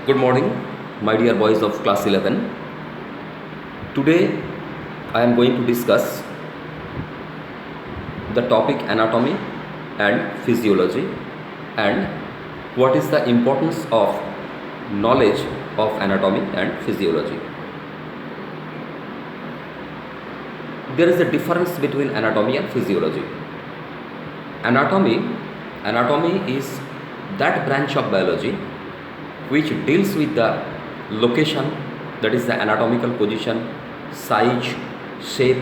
Good morning, my dear boys of class 11. Today I am going to discuss the topic anatomy and physiology and what is the importance of knowledge of anatomy and physiology. There is a difference between anatomy and physiology. Anatomy is that branch of biology which deals with the location, that is the anatomical position, size, shape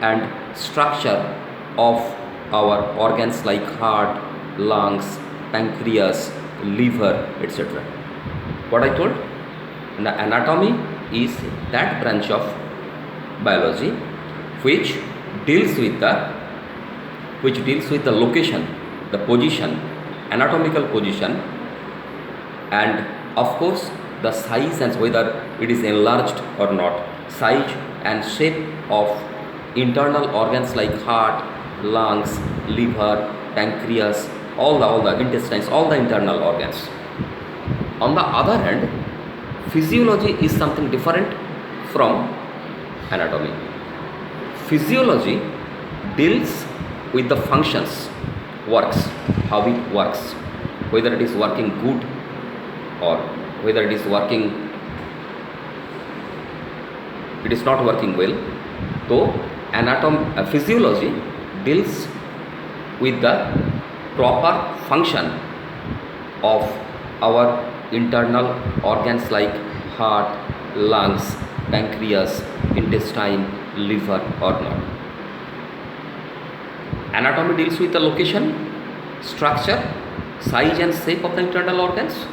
and structure of our organs like heart, lungs, pancreas, liver, etc. What I told? The anatomy is that branch of biology which deals with the location, the position, anatomical position, and of course the size and whether it is enlarged or not, size and shape of internal organs like heart, lungs, liver, pancreas, all the intestines, all the internal organs. On the other hand, physiology is something different from anatomy. Physiology deals with the functions, works, how it works, whether it is working good or whether it is not working well. So physiology deals with the proper function of our internal organs like heart, lungs, pancreas, intestine, liver or not. Anatomy deals with the location, structure, size and shape of the internal organs,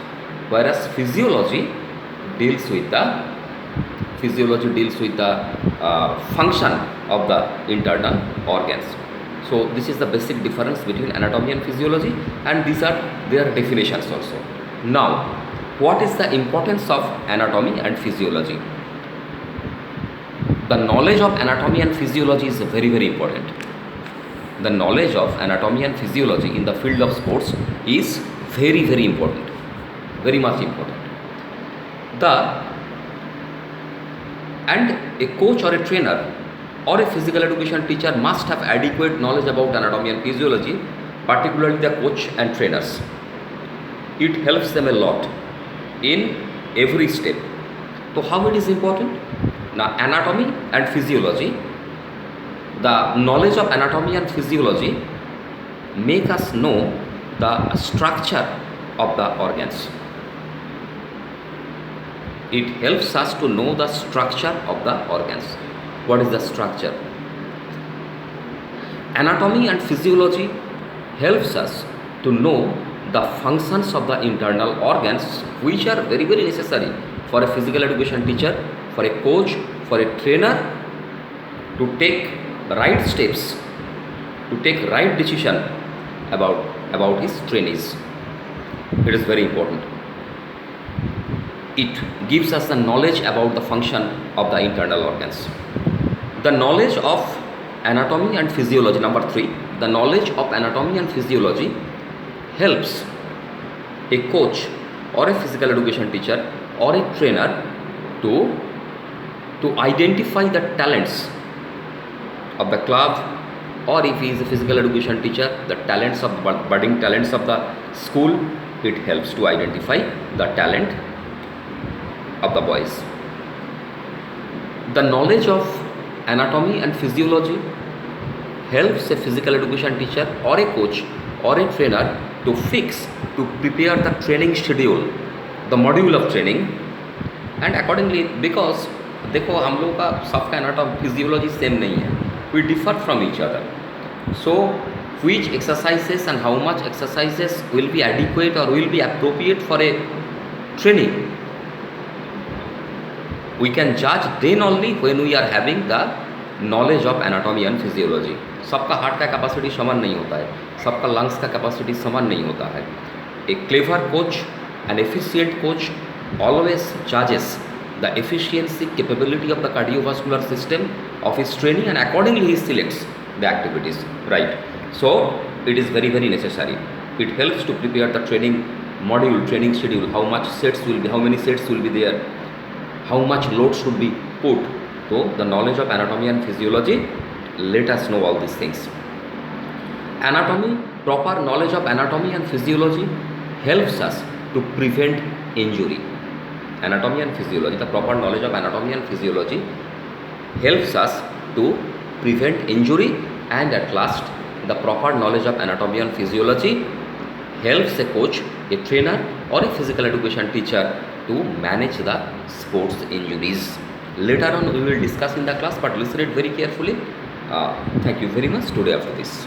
whereas physiology deals with the function of the internal organs. So this is the basic difference between anatomy and physiology, and these are their definitions also. Now, what is the importance of anatomy and physiology? The knowledge of anatomy and physiology is very, very important. The knowledge of anatomy and physiology in the field of sports is very, very important, very much important. And a coach or a trainer or a physical education teacher must have adequate knowledge about anatomy and physiology, particularly the coach and trainers. It helps them a lot in every step. So how it is important? Now, anatomy and physiology, the knowledge of anatomy and physiology make us know the structure of the organs. It helps us to know the structure of the organs. What is the structure? Anatomy and physiology helps us to know the functions of the internal organs, which are very, very necessary for a physical education teacher, for a coach, for a trainer to take right steps, to take right decision about his trainees. It is very important. It gives us the knowledge about the function of the internal organs. The knowledge of anatomy and physiology, number 3, the knowledge of anatomy and physiology helps a coach or a physical education teacher or a trainer to identify the talents of the club, or if he is a physical education teacher, the talents of budding talents of the school. It helps to identify the talent of the boys. The knowledge of anatomy and physiology helps a physical education teacher or a coach or a trainer to prepare the training schedule, the module of training, and accordingly, because देखो हम लोग का सबका anatomy physiology same नहीं है, we differ from each other. So which exercises and how much exercises will be adequate or will be appropriate for a training, we can judge then only when we are having the knowledge of anatomy and physiology. सबका heart का capacity समान नहीं होता है, सबका lungs का capacity समान नहीं होता है. A clever coach, an efficient coach always judges the efficiency, capability of the cardiovascular system of his training, and accordingly he selects the activities, right? So it is very, very necessary. It helps to prepare the training module, training schedule, how much sets will be, how many sets will be there, how much load should be put. So the knowledge of anatomy and physiology let us know all these things. Anatomy, proper knowledge of anatomy and physiology helps us to prevent injury. Anatomy and physiology, the proper knowledge of anatomy and physiology helps us to prevent injury, and at last the proper knowledge of anatomy and physiology helps a coach, a trainer or a physical education teacher to manage the sports injuries. Later on we will discuss in the class, but listen it very carefully. Thank you very much today after this.